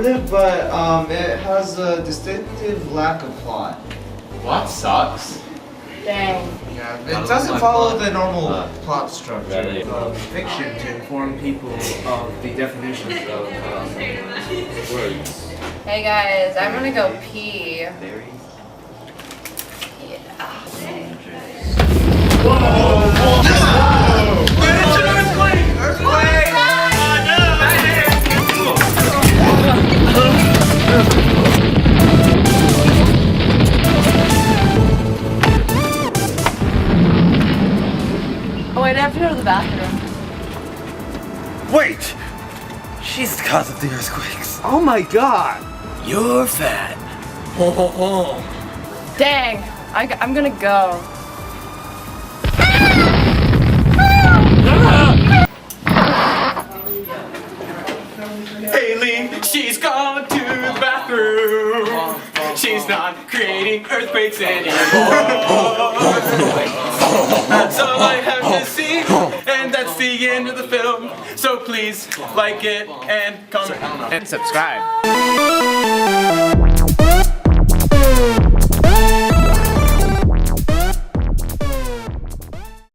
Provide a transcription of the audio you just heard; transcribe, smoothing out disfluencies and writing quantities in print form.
informative, but it has a distinctive lack of plot. What sucks? Dang. Yeah, it doesn't follow the normal plot structure Really? of fiction to inform people of the definitions of words. Hey guys, I'm gonna go pee. Oh wait, I have to go to the bathroom. Wait! She's the cause of the earthquakes. Oh my god! You're fat. Ho ho ho. Dang, I'm gonna go. Haley, she's gone to the bathroom. She's not creating earthquakes anymore. That's all I have to see, and that's the end of the film. So please like it and comment and subscribe.